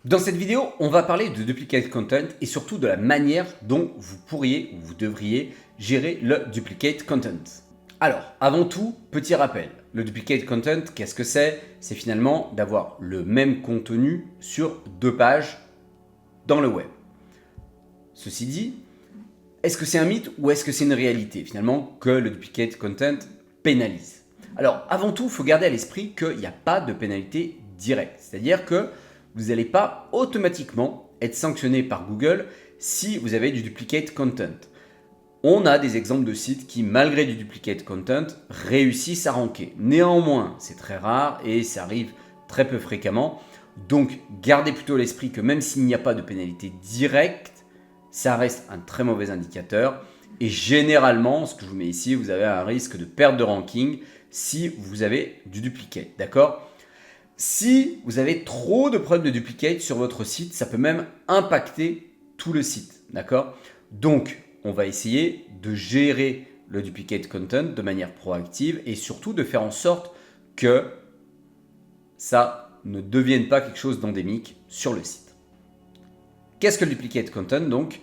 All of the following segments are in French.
Dans cette vidéo, on va parler de duplicate content et surtout de la manière dont vous pourriez ou vous devriez gérer le duplicate content. Alors, avant tout, petit rappel. Le duplicate content, qu'est-ce que c'est? C'est finalement d'avoir le même contenu sur deux pages dans le web. Ceci dit, est-ce que c'est un mythe ou est-ce que c'est une réalité finalement que le duplicate content pénalise? Alors, avant tout, il faut garder à l'esprit qu'il n'y a pas de pénalité directe. C'est-à-dire que vous n'allez pas automatiquement être sanctionné par Google si vous avez du duplicate content. On a des exemples de sites qui, malgré du duplicate content, réussissent à ranker. Néanmoins, c'est très rare et ça arrive très peu fréquemment. Donc, gardez plutôt à l'esprit que même s'il n'y a pas de pénalité directe, ça reste un très mauvais indicateur. Et généralement, ce que je vous mets ici, vous avez un risque de perte de ranking si vous avez du duplicate. D'accord ? Si vous avez trop de problèmes de duplicate sur votre site, ça peut même impacter tout le site. D'accord ? Donc, on va essayer de gérer le duplicate content de manière proactive et surtout de faire en sorte que ça ne devienne pas quelque chose d'endémique sur le site. Qu'est-ce que le duplicate content donc ?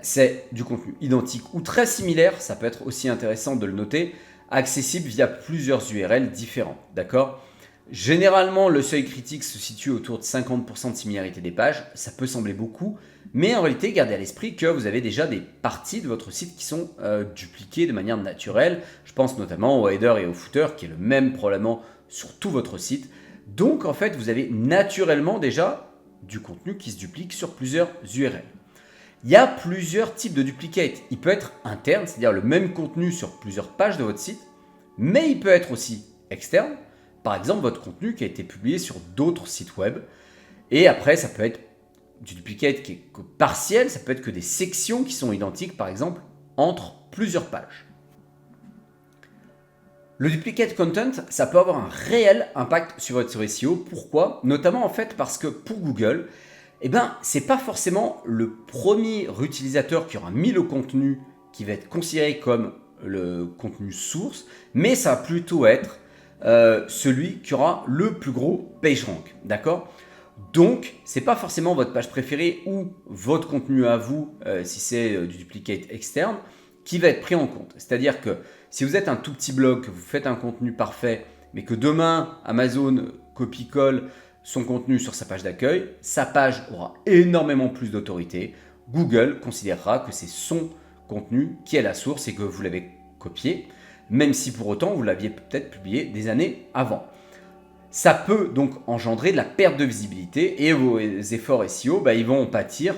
C'est du contenu identique ou très similaire, ça peut être aussi intéressant de le noter, accessible via plusieurs URL différents. D'accord ? Généralement, le seuil critique se situe autour de 50% de similarité des pages. Ça peut sembler beaucoup, mais en réalité, gardez à l'esprit que vous avez déjà des parties de votre site qui sont dupliquées de manière naturelle. Je pense notamment au header et au footer, qui est le même probablement sur tout votre site. Donc, en fait, vous avez naturellement déjà du contenu qui se duplique sur plusieurs URL. Il y a plusieurs types de duplicate. Il peut être interne, c'est-à-dire le même contenu sur plusieurs pages de votre site, mais il peut être aussi externe. Par exemple, votre contenu qui a été publié sur d'autres sites web. Et après, ça peut être du duplicate qui est partiel, ça peut être que des sections qui sont identiques, par exemple, entre plusieurs pages. Le duplicate content, ça peut avoir un réel impact sur votre SEO. Pourquoi ? Notamment en fait parce que pour Google, c'est pas forcément le premier utilisateur qui aura mis le contenu qui va être considéré comme le contenu source, mais ça va plutôt être celui qui aura le plus gros PageRank, d'accord ? Donc, c'est pas forcément votre page préférée ou votre contenu à vous, si c'est du duplicate externe, qui va être pris en compte. C'est-à-dire que si vous êtes un tout petit blog, que vous faites un contenu parfait, mais que demain, Amazon copie-colle son contenu sur sa page d'accueil, sa page aura énormément plus d'autorité. Google considérera que c'est son contenu qui est la source et que vous l'avez copié, même si pour autant vous l'aviez peut-être publié des années avant. Ça peut donc engendrer de la perte de visibilité et vos efforts SEO, ils vont en pâtir,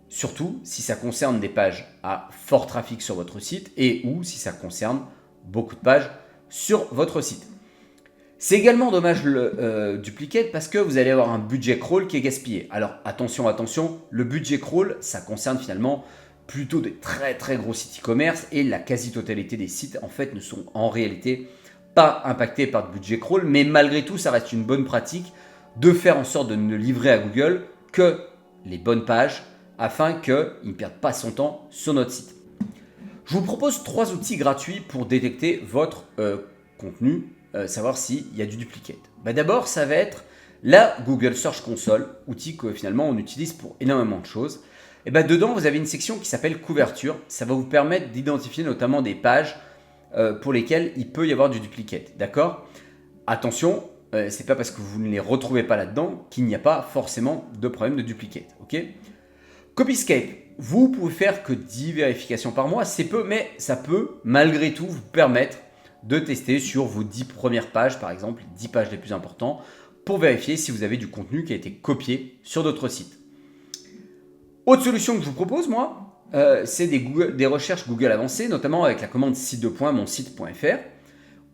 surtout si ça concerne des pages à fort trafic sur votre site et ou si ça concerne beaucoup de pages sur votre site. C'est également dommage le duplicate parce que vous allez avoir un budget crawl qui est gaspillé. Alors attention, le budget crawl, ça concerne finalement plutôt des très très gros sites e-commerce et la quasi-totalité des sites en fait ne sont en réalité pas impactés par le budget crawl, mais malgré tout ça reste une bonne pratique de faire en sorte de ne livrer à Google que les bonnes pages afin qu'il ne perde pas son temps sur notre site. Je vous propose 3 outils gratuits pour détecter votre contenu, savoir s'il y a du duplicate. D'abord, ça va être la Google Search Console, outil que finalement on utilise pour énormément de choses. Dedans, vous avez une section qui s'appelle couverture. Ça va vous permettre d'identifier notamment des pages pour lesquelles il peut y avoir du duplicate. D'accord ? Attention, c'est pas parce que vous ne les retrouvez pas là-dedans qu'il n'y a pas forcément de problème de duplicate. Ok ? Copyscape, vous pouvez faire que 10 vérifications par mois, c'est peu, mais ça peut malgré tout vous permettre de tester sur vos 10 premières pages, par exemple, les 10 pages les plus importantes, pour vérifier si vous avez du contenu qui a été copié sur d'autres sites. Autre solution que je vous propose, moi, c'est des recherches Google avancées, notamment avec la commande site de points, monsite.fr,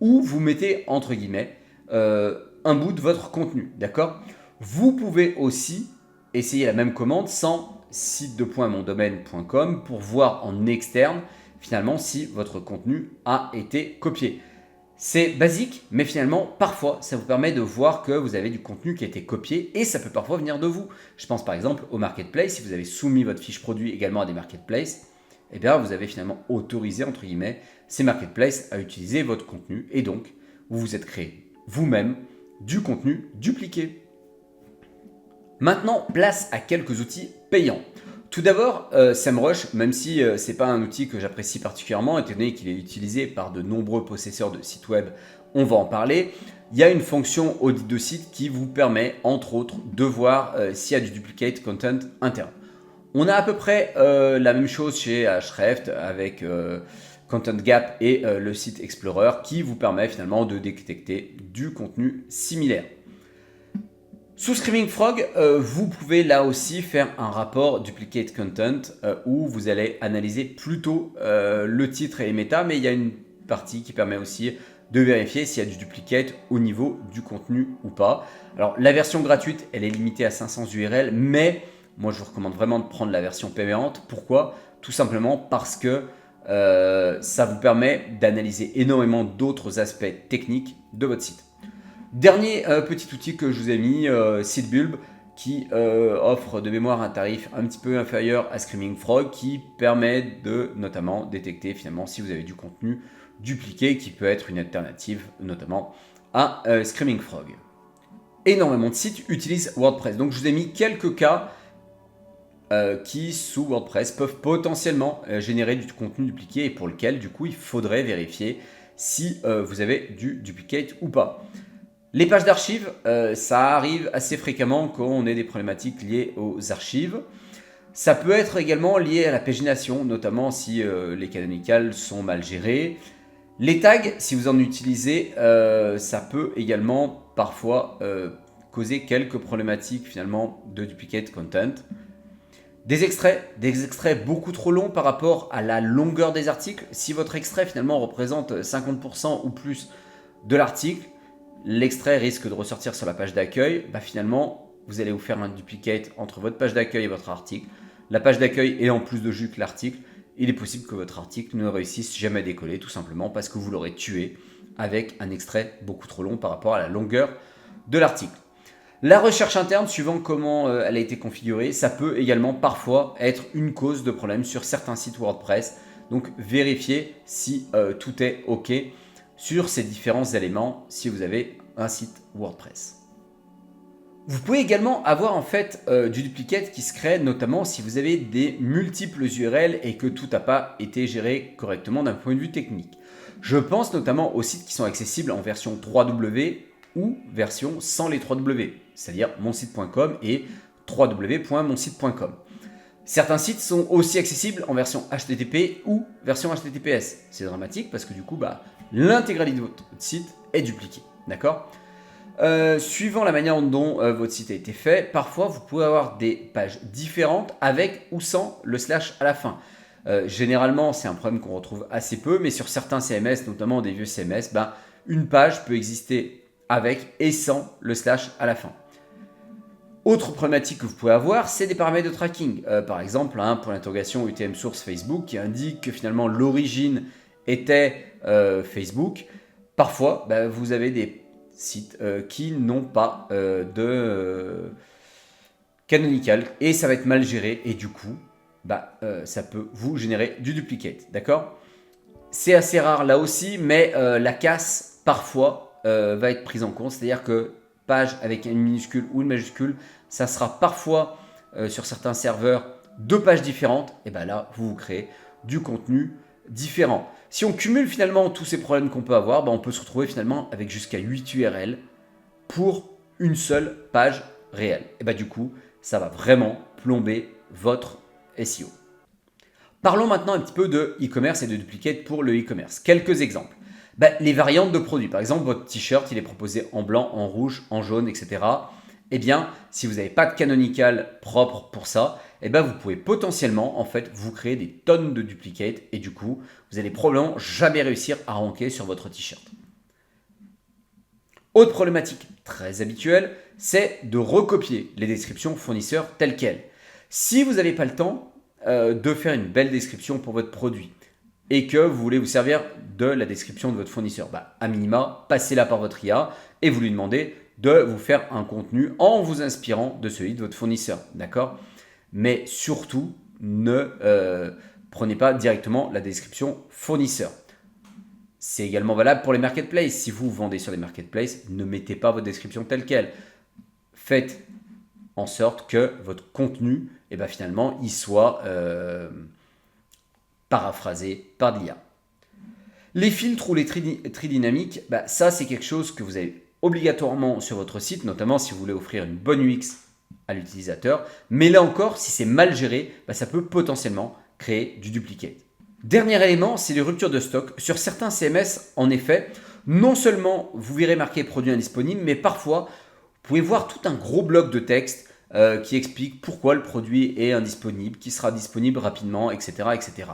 où vous mettez, entre guillemets, un bout de votre contenu, d'accord ? Vous pouvez aussi essayer la même commande sans site-mondomaine.com pour voir en externe finalement si votre contenu a été copié. C'est basique, mais finalement, parfois, ça vous permet de voir que vous avez du contenu qui a été copié et ça peut parfois venir de vous. Je pense par exemple au marketplace. Si vous avez soumis votre fiche produit également à des marketplaces, vous avez finalement autorisé, entre guillemets, ces marketplaces à utiliser votre contenu et donc, vous vous êtes créé vous-même du contenu dupliqué. Maintenant, place à quelques outils payants. Tout d'abord, SEMrush, même si ce n'est pas un outil que j'apprécie particulièrement, étant donné qu'il est utilisé par de nombreux possesseurs de sites web, on va en parler. Il y a une fonction audit de site qui vous permet, entre autres, de voir s'il y a du duplicate content interne. On a à peu près la même chose chez Ahrefs avec Content Gap et le site Explorer qui vous permet finalement de détecter du contenu similaire. Sous Screaming Frog, vous pouvez là aussi faire un rapport duplicate content où vous allez analyser plutôt le titre et les méta, mais il y a une partie qui permet aussi de vérifier s'il y a du duplicate au niveau du contenu ou pas. Alors la version gratuite, elle est limitée à 500 URL, mais moi je vous recommande vraiment de prendre la version payante. Pourquoi? Tout simplement parce que ça vous permet d'analyser énormément d'autres aspects techniques de votre site. Dernier petit outil que je vous ai mis, SiteBulb, qui offre de mémoire un tarif un petit peu inférieur à Screaming Frog, qui permet de notamment détecter finalement si vous avez du contenu dupliqué, qui peut être une alternative notamment à Screaming Frog. Énormément de sites utilisent WordPress, donc je vous ai mis quelques cas qui sous WordPress peuvent potentiellement générer du contenu dupliqué et pour lequel du coup il faudrait vérifier si vous avez du duplicate ou pas. Les pages d'archives, ça arrive assez fréquemment quand on a des problématiques liées aux archives. Ça peut être également lié à la pagination, notamment si les canonicales sont mal gérées. Les tags, si vous en utilisez, ça peut également parfois causer quelques problématiques finalement de duplicate content. Des extraits beaucoup trop longs par rapport à la longueur des articles. Si votre extrait finalement représente 50% ou plus de l'article, l'extrait risque de ressortir sur la page d'accueil. Finalement, vous allez vous faire un duplicate entre votre page d'accueil et votre article. La page d'accueil est en plus de jus que l'article. Il est possible que votre article ne réussisse jamais à décoller, tout simplement parce que vous l'aurez tué avec un extrait beaucoup trop long par rapport à la longueur de l'article. La recherche interne, suivant comment elle a été configurée, ça peut également parfois être une cause de problème sur certains sites WordPress. Donc vérifiez si tout est OK sur ces différents éléments si vous avez un site WordPress. Vous pouvez également avoir en fait du duplicate qui se crée notamment si vous avez des multiples URL et que tout n'a pas été géré correctement d'un point de vue technique. Je pense notamment aux sites qui sont accessibles en version 3W ou version sans les 3W, c'est-à-dire monsite.com et www.monsite.com. Certains sites sont aussi accessibles en version HTTP ou version HTTPS. C'est dramatique parce que du coup, l'intégralité de votre site est dupliquée. D'accord ? Suivant la manière dont votre site a été fait, parfois vous pouvez avoir des pages différentes avec ou sans le slash à la fin. Généralement, c'est un problème qu'on retrouve assez peu, mais sur certains CMS, notamment des vieux CMS, une page peut exister avec et sans le slash à la fin. Autre problématique que vous pouvez avoir, c'est des paramètres de tracking. Par exemple, pour l'interrogation UTM source Facebook qui indique que finalement l'origine était Facebook. Parfois, vous avez des sites qui n'ont pas de canonical et ça va être mal géré et du coup, ça peut vous générer du duplicate. D'accord ? C'est assez rare là aussi, mais la casse parfois va être prise en compte. C'est-à-dire que page avec une minuscule ou une majuscule, ça sera parfois sur certains serveurs deux pages différentes. Et là, vous créez du contenu différent. Si on cumule finalement tous ces problèmes qu'on peut avoir, on peut se retrouver finalement avec jusqu'à 8 URL pour une seule page réelle. Et du coup, ça va vraiment plomber votre SEO. Parlons maintenant un petit peu de e-commerce et de duplicate pour le e-commerce. Quelques exemples. Les variantes de produits. Par exemple, votre t-shirt, il est proposé en blanc, en rouge, en jaune, etc. Eh bien, si vous n'avez pas de canonical propre pour ça, vous pouvez potentiellement en fait vous créer des tonnes de duplicates et du coup, vous allez probablement jamais réussir à ranker sur votre t-shirt. Autre problématique très habituelle, c'est de recopier les descriptions fournisseurs telles quelles. Si vous n'avez pas le temps de faire une belle description pour votre produit et que vous voulez vous servir de la description de votre fournisseur, à minima, passez-la par votre IA et vous lui demandez de vous faire un contenu en vous inspirant de celui de votre fournisseur. D'accord ? Mais surtout, ne prenez pas directement la description fournisseur. C'est également valable pour les marketplaces. Si vous vendez sur des marketplaces, ne mettez pas votre description telle quelle. Faites en sorte que votre contenu, finalement, il soit paraphrasé par l'IA. Les filtres ou les tri dynamiques, ça c'est quelque chose que vous avez obligatoirement sur votre site, notamment si vous voulez offrir une bonne UX à l'utilisateur. Mais là encore, si c'est mal géré, ça peut potentiellement créer du duplicate. Dernier élément, c'est les ruptures de stock. Sur certains CMS, en effet, non seulement vous verrez marqué produit indisponible, mais parfois, vous pouvez voir tout un gros bloc de texte qui explique pourquoi le produit est indisponible, qui sera disponible rapidement, etc., etc.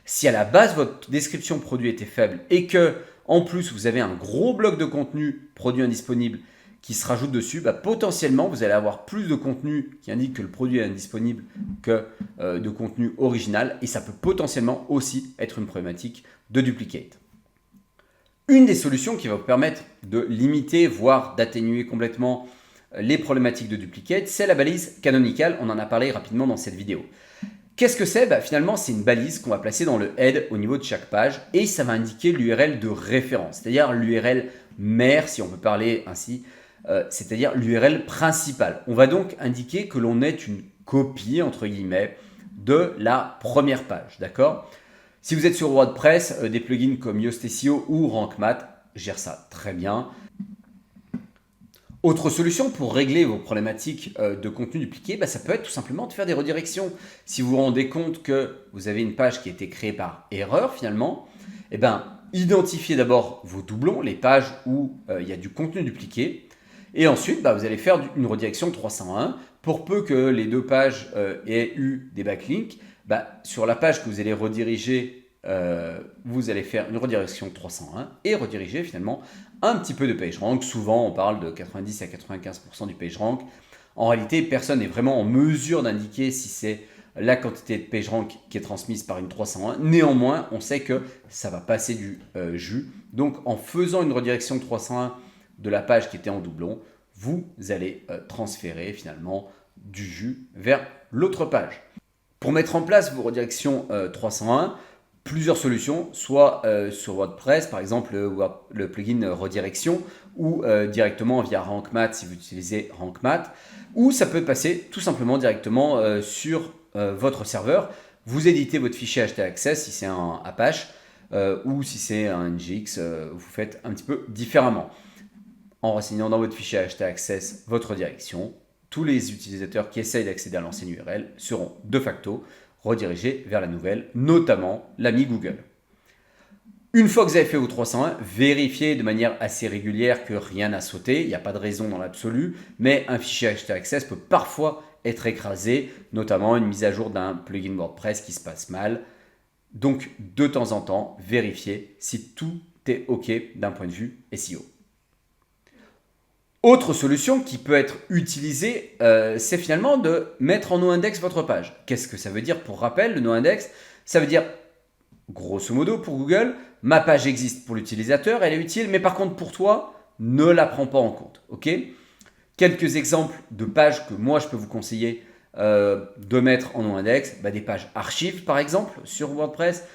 Si à la base, votre description produit était faible et que, en plus, vous avez un gros bloc de contenu produit indisponible qui se rajoute dessus, potentiellement, vous allez avoir plus de contenu qui indique que le produit est indisponible que de contenu original et ça peut potentiellement aussi être une problématique de duplicate. Une des solutions qui va vous permettre de limiter, voire d'atténuer complètement les problématiques de duplicate, c'est la balise canonical. On en a parlé rapidement dans cette vidéo. Qu'est-ce que c'est? Finalement, c'est une balise qu'on va placer dans le head au niveau de chaque page et ça va indiquer l'URL de référence, c'est-à-dire l'URL mère, si on peut parler ainsi, c'est-à-dire l'URL principale. On va donc indiquer que l'on est une copie, entre guillemets, de la première page, d'accord? Si vous êtes sur WordPress, des plugins comme Yoast SEO ou Rank Math gèrent ça très bien. Autre solution pour régler vos problématiques de contenu dupliqué, ça peut être tout simplement de faire des redirections. Si vous vous rendez compte que vous avez une page qui a été créée par erreur finalement, identifiez d'abord vos doublons, les pages où il y a du contenu dupliqué. Et ensuite, vous allez faire une redirection 301. Pour peu que les deux pages aient eu des backlinks, sur la page que vous allez rediriger, vous allez faire une redirection 301 et rediriger finalement un petit peu de PageRank. Souvent, on parle de 90 à 95% du PageRank. En réalité, personne n'est vraiment en mesure d'indiquer si c'est la quantité de PageRank qui est transmise par une 301. Néanmoins, on sait que ça va passer du jus. Donc, en faisant une redirection 301 de la page qui était en doublon, vous allez transférer finalement du jus vers l'autre page. Pour mettre en place vos redirections 301, plusieurs solutions, soit sur WordPress, par exemple le plugin redirection, ou directement via Rank Math si vous utilisez Rank Math, ou ça peut passer tout simplement directement sur votre serveur. Vous éditez votre fichier htaccess si c'est un Apache ou si c'est un NGX, vous faites un petit peu différemment. En renseignant dans votre fichier htaccess votre direction, tous les utilisateurs qui essayent d'accéder à l'ancienne URL seront de facto redirigés vers la nouvelle, notamment l'ami Google. Une fois que vous avez fait vos 301, vérifiez de manière assez régulière que rien n'a sauté. Il n'y a pas de raison dans l'absolu, mais un fichier htaccess peut parfois être écrasé, notamment une mise à jour d'un plugin WordPress qui se passe mal. Donc, de temps en temps, vérifiez si tout est OK d'un point de vue SEO. Autre solution qui peut être utilisée, c'est finalement de mettre en noindex votre page. Qu'est-ce que ça veut dire pour rappel, le noindex? Ça veut dire, grosso modo, pour Google, ma page existe pour l'utilisateur, elle est utile, mais par contre pour toi, ne la prends pas en compte. Ok? Quelques exemples de pages que moi je peux vous conseiller de mettre en noindex, des pages archives par exemple sur WordPress.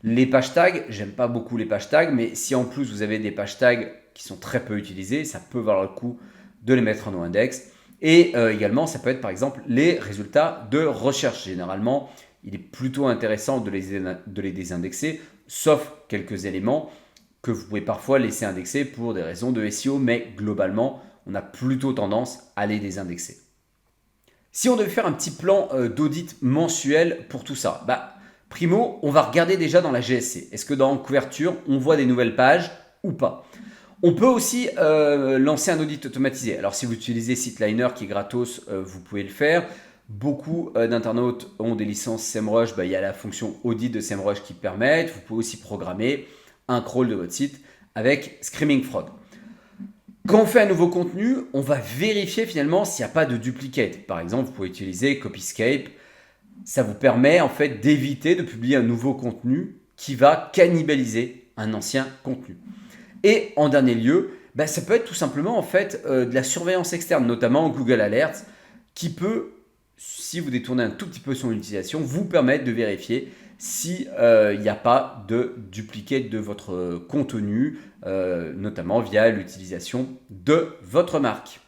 Les pages tags, j'aime pas beaucoup les pages tags, mais si en plus vous avez des pages tags qui sont très peu utilisées, ça peut valoir le coup de les mettre en noindex. Et également, ça peut être par exemple les résultats de recherche. Généralement, il est plutôt intéressant de les désindexer, sauf quelques éléments que vous pouvez parfois laisser indexer pour des raisons de SEO, mais globalement, on a plutôt tendance à les désindexer. Si on devait faire un petit plan d'audit mensuel pour tout ça, primo, on va regarder déjà dans la GSC. Est-ce que dans couverture, on voit des nouvelles pages ou pas? On peut aussi lancer un audit automatisé. Alors si vous utilisez SiteLiner qui est gratos, vous pouvez le faire. Beaucoup d'internautes ont des licences SEMrush. Il y a la fonction audit de SEMrush qui permet. Vous pouvez aussi programmer un crawl de votre site avec Screaming Frog. Quand on fait un nouveau contenu, on va vérifier finalement s'il n'y a pas de duplicate. Par exemple, vous pouvez utiliser Copyscape. Ça vous permet en fait d'éviter de publier un nouveau contenu qui va cannibaliser un ancien contenu. Et en dernier lieu, ça peut être tout simplement en fait de la surveillance externe, notamment Google Alerts, qui peut, si vous détournez un tout petit peu son utilisation, vous permettre de vérifier s'il n'y a pas de duplicate de votre contenu, notamment via l'utilisation de votre marque.